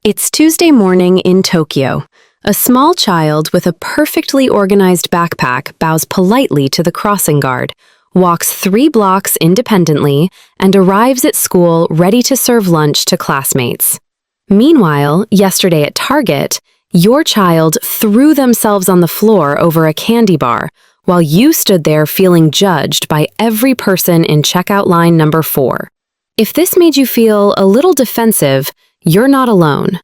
It's Tuesday morning in Tokyo. A small child with a perfectly organized backpack bows politely to the crossing guard, walks 3 blocks independently, and arrives at school ready to serve lunch to classmates. Meanwhile, yesterday at Target, your child threw themselves on the floor over a candy bar, while you stood there feeling judged by every person in checkout line number 4. If this made you feel a little defensive, you're not alone.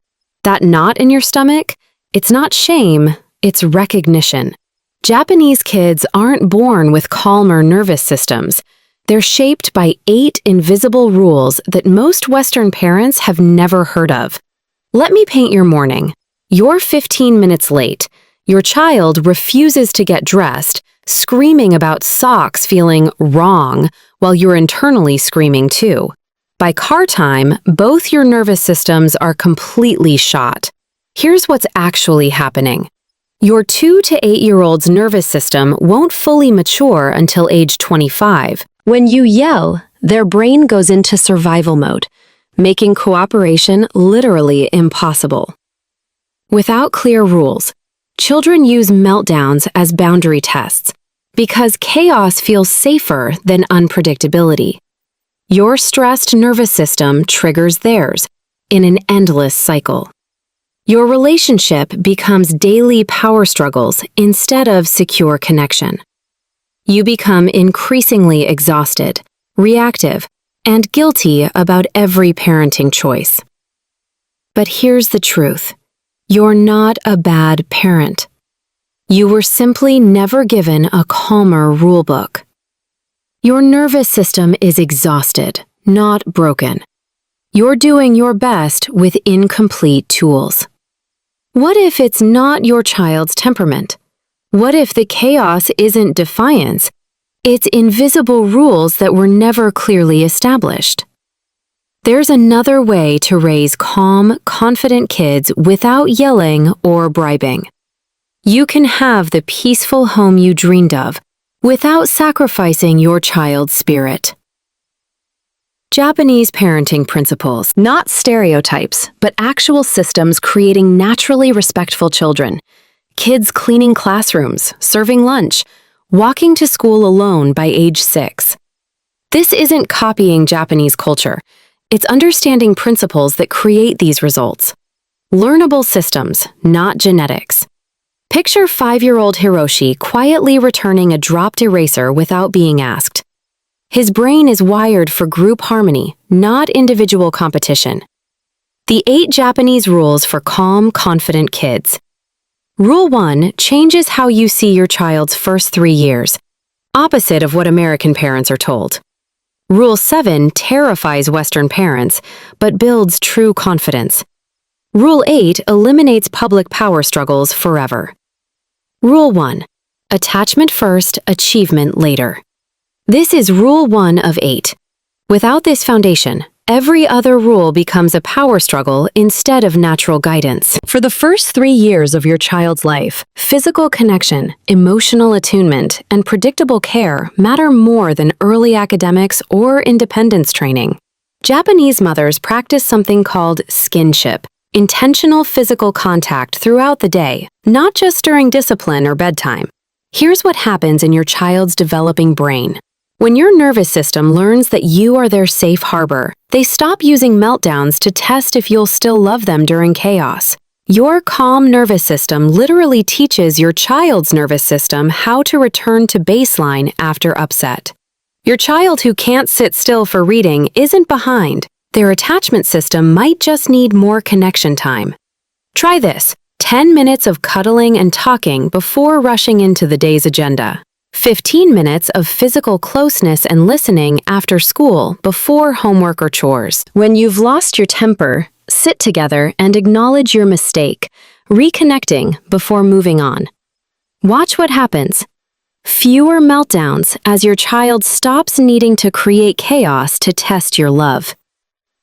That knot in your stomach? It's not shame, it's recognition. Japanese kids aren't born with calmer nervous systems. They're shaped by 8 invisible rules that most Western parents have never heard of. Let me paint your morning. You're 15 minutes late. Your child refuses to get dressed, screaming about socks feeling wrong, while you're internally screaming too. By car time, both your nervous systems are completely shot. Here's what's actually happening. Your 2 to 8-year-old's nervous system won't fully mature until age 25. When you yell, their brain goes into survival mode, making cooperation literally impossible. Without clear rules, children use meltdowns as boundary tests because chaos feels safer than unpredictability. Your stressed nervous system triggers theirs in an endless cycle. Your relationship becomes daily power struggles instead of secure connection. You become increasingly exhausted, reactive, and guilty about every parenting choice. But here's the truth. You're not a bad parent. You were simply never given a calmer rulebook. Your nervous system is exhausted, not broken. You're doing your best with incomplete tools. What if it's not your child's temperament? What if the chaos isn't defiance? It's invisible rules that were never clearly established. There's another way to raise calm, confident kids without yelling or bribing. You can have the peaceful home you dreamed of without sacrificing your child's spirit. Japanese parenting principles, not stereotypes, but actual systems creating naturally respectful children. Kids cleaning classrooms, serving lunch, walking to school alone by age 6. This isn't copying Japanese culture. It's understanding principles that create these results. Learnable systems, not genetics. Picture 5-year-old Hiroshi quietly returning a dropped eraser without being asked. His brain is wired for group harmony, not individual competition. The 8 Japanese rules for calm, confident kids. Rule 1 changes how you see your child's first 3 years, opposite of what American parents are told. Rule 7 terrifies Western parents, but builds true confidence. Rule 8 eliminates public power struggles forever. Rule 1. Attachment first, achievement later. This is Rule 1 of 8. Without this foundation, every other rule becomes a power struggle instead of natural guidance. For the first 3 years of your child's life, physical connection, emotional attunement, and predictable care matter more than early academics or independence training. Japanese mothers practice something called skinship, intentional physical contact throughout the day, not just during discipline or bedtime. Here's what happens in your child's developing brain. When your nervous system learns that you are their safe harbor, they stop using meltdowns to test if you'll still love them during chaos. Your calm nervous system literally teaches your child's nervous system how to return to baseline after upset. Your child who can't sit still for reading isn't behind. Their attachment system might just need more connection time. Try this: 10 minutes of cuddling and talking before rushing into the day's agenda. 15 minutes of physical closeness and listening after school before homework or chores. When you've lost your temper, sit together and acknowledge your mistake, reconnecting before moving on. Watch what happens. Fewer meltdowns as your child stops needing to create chaos to test your love.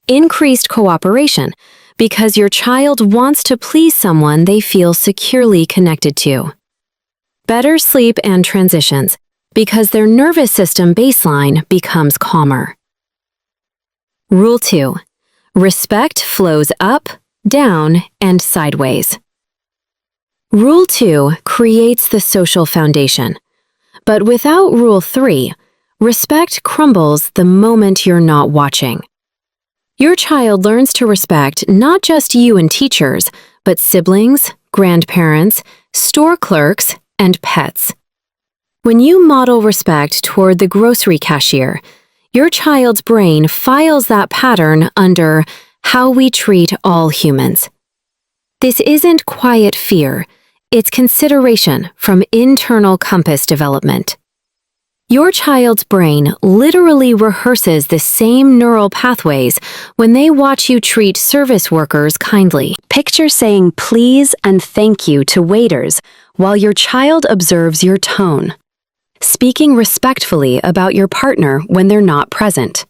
Increased cooperation because your child wants to please someone they feel securely connected to. Better sleep and transitions because their nervous system baseline becomes calmer. Rule 2. Respect flows up, down, and sideways. Rule 2 creates the social foundation. But without Rule 3, respect crumbles the moment you're not watching. Your child learns to respect not just you and teachers, but siblings, grandparents, store clerks, and pets. When you model respect toward the grocery cashier, your child's brain files that pattern under how we treat all humans. This isn't quiet fear, it's consideration from internal compass development. Your child's brain literally rehearses the same neural pathways when they watch you treat service workers kindly. Picture saying please and thank you to waiters while your child observes your tone. Speaking respectfully about your partner when they're not present.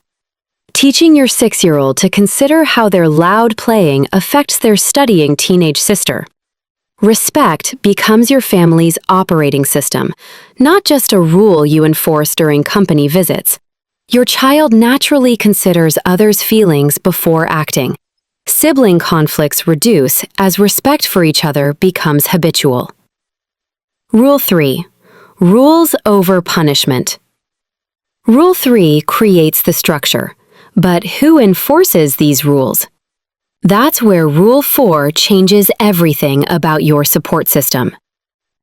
Teaching your 6-year-old to consider how their loud playing affects their studying teenage sister. Respect becomes your family's operating system, not just a rule you enforce during company visits. Your child naturally considers others' feelings before acting. Sibling conflicts reduce as respect for each other becomes habitual. Rule 3. Rules over punishment. Rule 3 creates the structure, but who enforces these rules? That's where Rule 4 changes everything about your support system.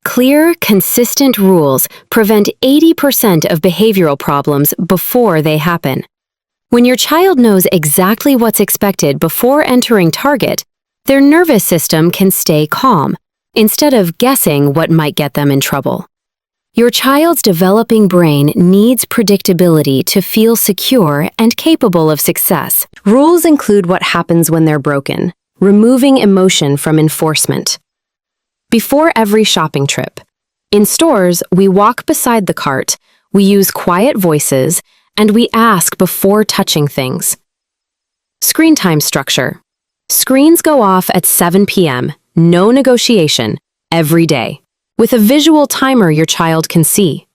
Clear, consistent rules prevent 80% of behavioral problems before they happen. When your child knows exactly what's expected before entering target, their nervous system can stay calm, instead of guessing what might get them in trouble. Your child's developing brain needs predictability to feel secure and capable of success. Rules include what happens when they're broken, removing emotion from enforcement. Before every shopping trip. In stores, we walk beside the cart, we use quiet voices, and we ask before touching things. Screen time structure. Screens go off at 7 p.m., no negotiation, every day, with a visual timer your child can see.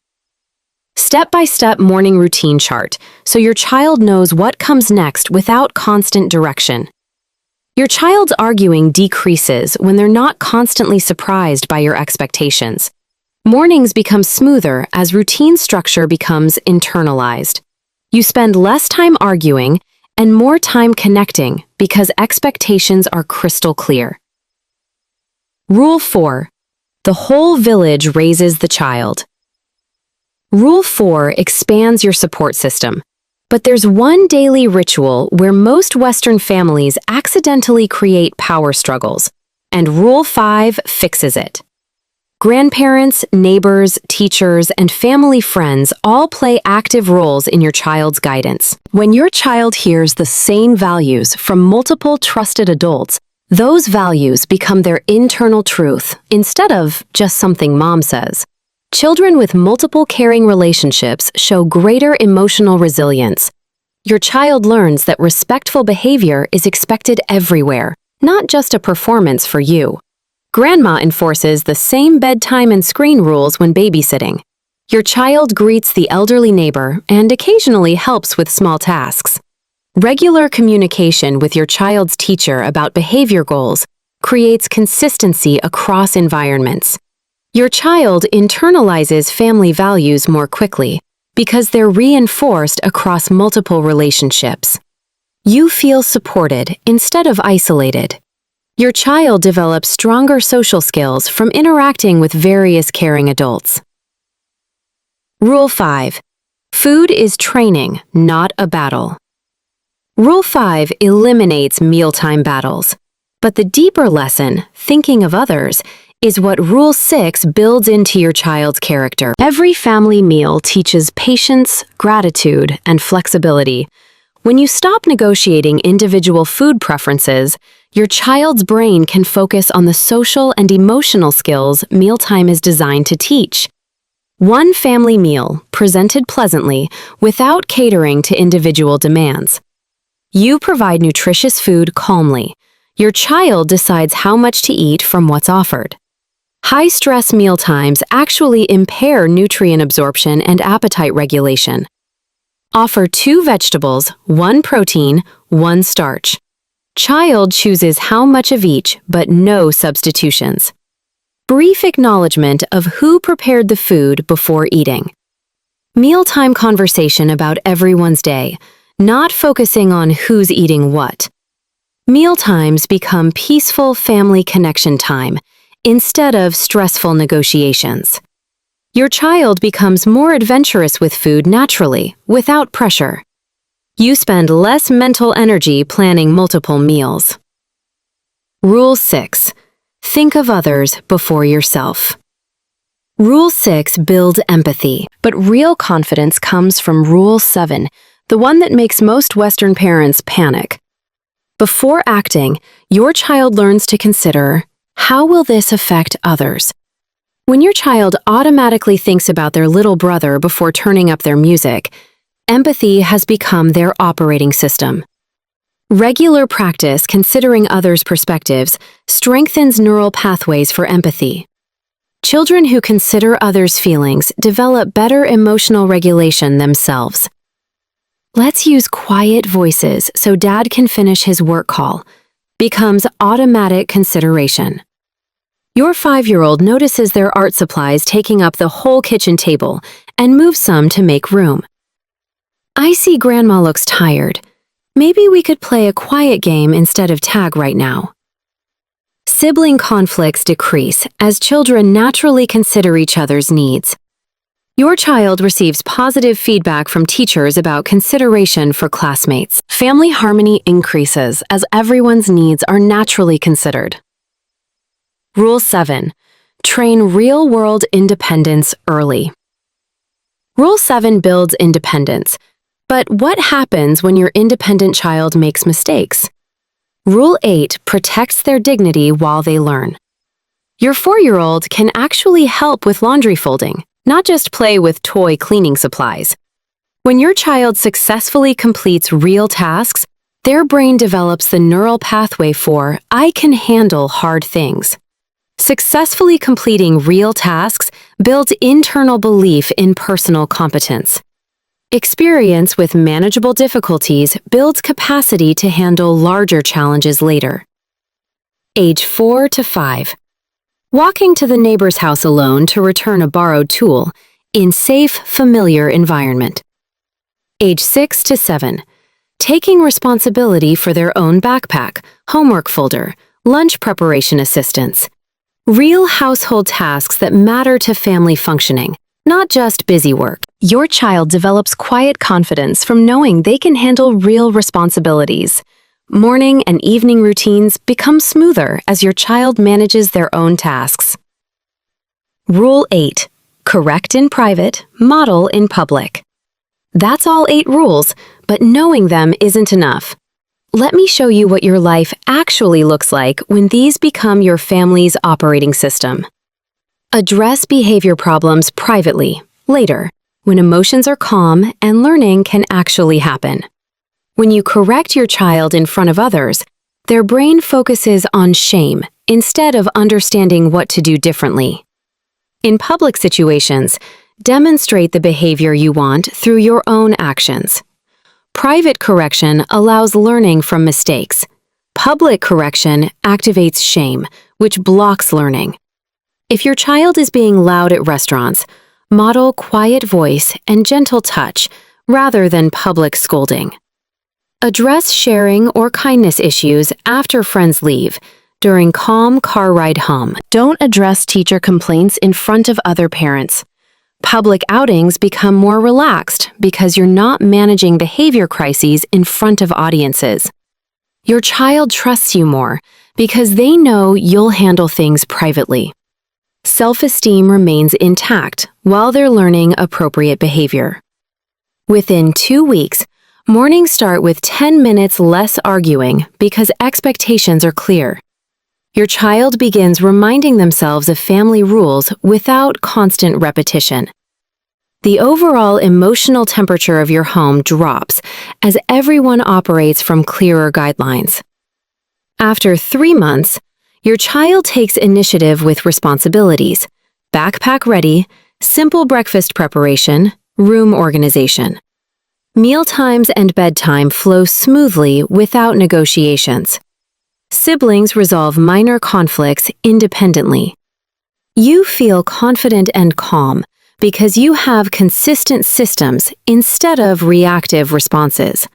Step-by-step morning routine chart, so your child knows what comes next without constant direction. Your child's arguing decreases when they're not constantly surprised by your expectations. Mornings become smoother as routine structure becomes internalized. You spend less time arguing and more time connecting because expectations are crystal clear. Rule 4. The whole village raises the child. Rule 4 expands your support system, but there's one daily ritual where most Western families accidentally create power struggles, and Rule 5 fixes it. Grandparents, neighbors, teachers, and family friends all play active roles in your child's guidance. When your child hears the same values from multiple trusted adults, those values become their internal truth instead of just something mom says. Children with multiple caring relationships show greater emotional resilience. Your child learns that respectful behavior is expected everywhere, not just a performance for you. Grandma enforces the same bedtime and screen rules when babysitting. Your child greets the elderly neighbor and occasionally helps with small tasks. Regular communication with your child's teacher about behavior goals creates consistency across environments. Your child internalizes family values more quickly because they're reinforced across multiple relationships. You feel supported instead of isolated. Your child develops stronger social skills from interacting with various caring adults. Rule 5. Food is training, not a battle. Rule 5 eliminates mealtime battles, but the deeper lesson, thinking of others, is what Rule 6 builds into your child's character. Every family meal teaches patience, gratitude, and flexibility. When you stop negotiating individual food preferences, your child's brain can focus on the social and emotional skills mealtime is designed to teach. One family meal, presented pleasantly, without catering to individual demands. You provide nutritious food calmly. Your child decides how much to eat from what's offered. High-stress mealtimes actually impair nutrient absorption and appetite regulation. Offer 2 vegetables, 1 protein, 1 starch. Child chooses how much of each, but no substitutions. Brief acknowledgement of who prepared the food before eating. Mealtime conversation about everyone's day, not focusing on who's eating what. Mealtimes become peaceful family connection time instead of stressful negotiations. Your child becomes more adventurous with food naturally, without pressure. You spend less mental energy planning multiple meals. Rule 6. Think of others before yourself. Rule 6 builds empathy, but real confidence comes from Rule 7, the one that makes most Western parents panic. Before acting, your child learns to consider, how will this affect others? When your child automatically thinks about their little brother before turning up their music, empathy has become their operating system. Regular practice considering others' perspectives strengthens neural pathways for empathy. Children who consider others' feelings develop better emotional regulation themselves. Let's use quiet voices so Dad can finish his work call. Becomes automatic consideration. Your 5-year-old notices their art supplies taking up the whole kitchen table and moves some to make room. I see Grandma looks tired. Maybe we could play a quiet game instead of tag right now. Sibling conflicts decrease as children naturally consider each other's needs. Your child receives positive feedback from teachers about consideration for classmates. Family harmony increases as everyone's needs are naturally considered. Rule 7. Train real-world independence early. Rule 7 builds independence. But what happens when your independent child makes mistakes? Rule 8 protects their dignity while they learn. Your 4-year-old can actually help with laundry folding, not just play with toy cleaning supplies. When your child successfully completes real tasks, their brain develops the neural pathway for I can handle hard things. Successfully completing real tasks builds internal belief in personal competence. Experience with manageable difficulties builds capacity to handle larger challenges later. Age 4 to 5. Walking to the neighbor's house alone to return a borrowed tool in safe, familiar environment. Age 6 to 7. Taking responsibility for their own backpack, homework folder, lunch preparation assistance. Real household tasks that matter to family functioning, not just busy work. Your child develops quiet confidence from knowing they can handle real responsibilities. Morning and evening routines become smoother as your child manages their own tasks. Rule 8. Correct in private, model in public. That's all 8 rules, but knowing them isn't enough. Let me show you what your life actually looks like when these become your family's operating system. Address behavior problems privately, later, when emotions are calm and learning can actually happen. When you correct your child in front of others, their brain focuses on shame instead of understanding what to do differently. In public situations, demonstrate the behavior you want through your own actions. Private correction allows learning from mistakes. Public correction activates shame, which blocks learning. If your child is being loud at restaurants, model quiet voice and gentle touch rather than public scolding. Address sharing or kindness issues after friends leave, during calm car ride home. Don't address teacher complaints in front of other parents. Public outings become more relaxed because you're not managing behavior crises in front of audiences. Your child trusts you more because they know you'll handle things privately. Self-esteem remains intact while they're learning appropriate behavior. Within 2 weeks, mornings start with 10 minutes less arguing because expectations are clear. Your child begins reminding themselves of family rules without constant repetition. The overall emotional temperature of your home drops as everyone operates from clearer guidelines. After 3 months, your child takes initiative with responsibilities, backpack ready, simple breakfast preparation, room organization. Mealtimes and bedtime flow smoothly without negotiations. Siblings resolve minor conflicts independently. You feel confident and calm because you have consistent systems instead of reactive responses.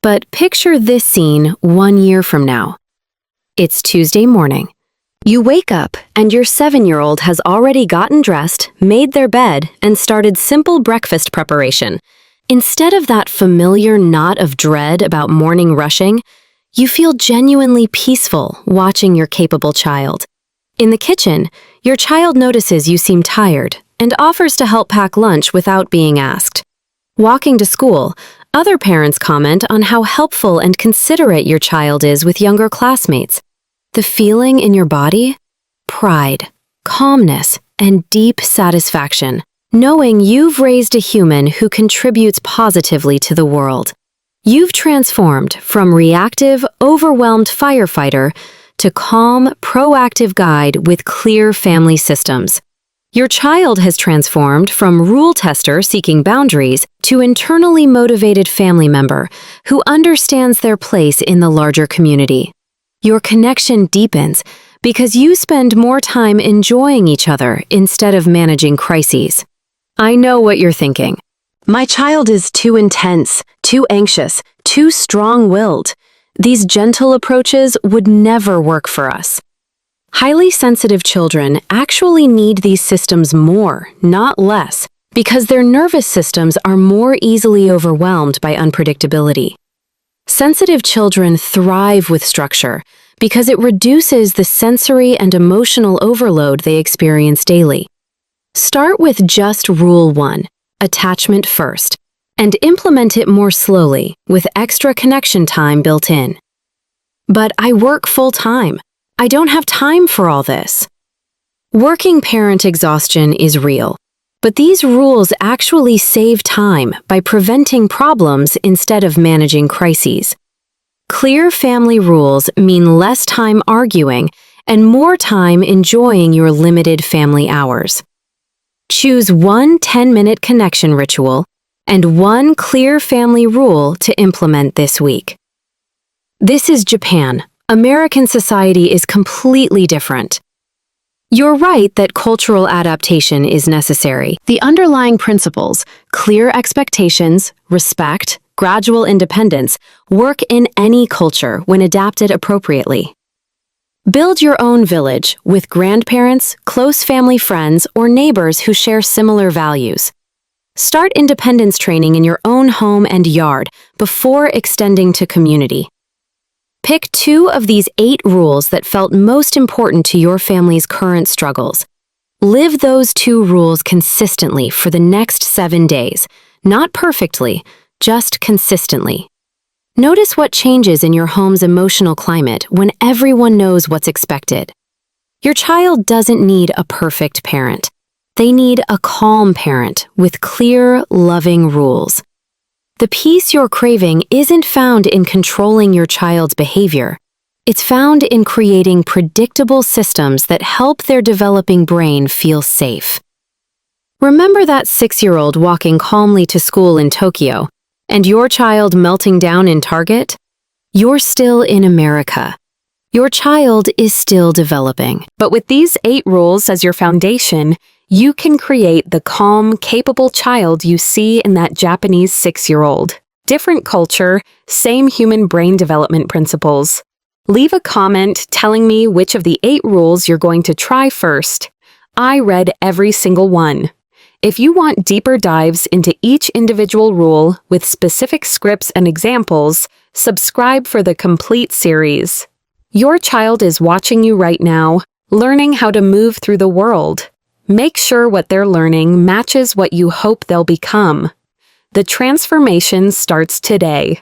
But picture this scene 1 year from now. It's Tuesday morning. You wake up and your 7-year-old has already gotten dressed, made their bed, and started simple breakfast preparation. Instead of that familiar knot of dread about morning rushing, you feel genuinely peaceful watching your capable child. In the kitchen, your child notices you seem tired and offers to help pack lunch without being asked. Walking to school, other parents comment on how helpful and considerate your child is with younger classmates. The feeling in your body? Pride, calmness, and deep satisfaction, knowing you've raised a human who contributes positively to the world. You've transformed from reactive, overwhelmed firefighter to calm, proactive guide with clear family systems. Your child has transformed from rule tester seeking boundaries to internally motivated family member who understands their place in the larger community. Your connection deepens because you spend more time enjoying each other instead of managing crises. I know what you're thinking. My child is too intense, too anxious, too strong-willed. These gentle approaches would never work for us. Highly sensitive children actually need these systems more, not less, because their nervous systems are more easily overwhelmed by unpredictability. Sensitive children thrive with structure because it reduces the sensory and emotional overload they experience daily. Start with just Rule 1, attachment first, and implement it more slowly with extra connection time built in. But I work full-time. I don't have time for all this. Working parent exhaustion is real, but these rules actually save time by preventing problems instead of managing crises. Clear family rules mean less time arguing and more time enjoying your limited family hours. Choose one 10-minute connection ritual and one clear family rule to implement this week. This is Japan. American society is completely different. You're right that cultural adaptation is necessary. The underlying principles, clear expectations, respect, gradual independence, work in any culture when adapted appropriately. Build your own village with grandparents, close family friends, or neighbors who share similar values. Start independence training in your own home and yard before extending to community. Pick 2 of these 8 rules that felt most important to your family's current struggles. Live those 2 rules consistently for the next 7 days, not perfectly, just consistently. Notice what changes in your home's emotional climate when everyone knows what's expected. Your child doesn't need a perfect parent. They need a calm parent with clear, loving rules. The peace you're craving isn't found in controlling your child's behavior. It's found in creating predictable systems that help their developing brain feel safe. Remember that 6-year-old walking calmly to school in Tokyo, and your child melting down in Target? You're still in America. Your child is still developing. But with these 8 rules as your foundation, you can create the calm, capable child you see in that Japanese 6-year-old. Different culture, same human brain development principles. Leave a comment telling me which of the 8 rules you're going to try first. I read every single one. If you want deeper dives into each individual rule with specific scripts and examples, subscribe for the complete series. Your child is watching you right now, learning how to move through the world. Make sure what they're learning matches what you hope they'll become. The transformation starts today.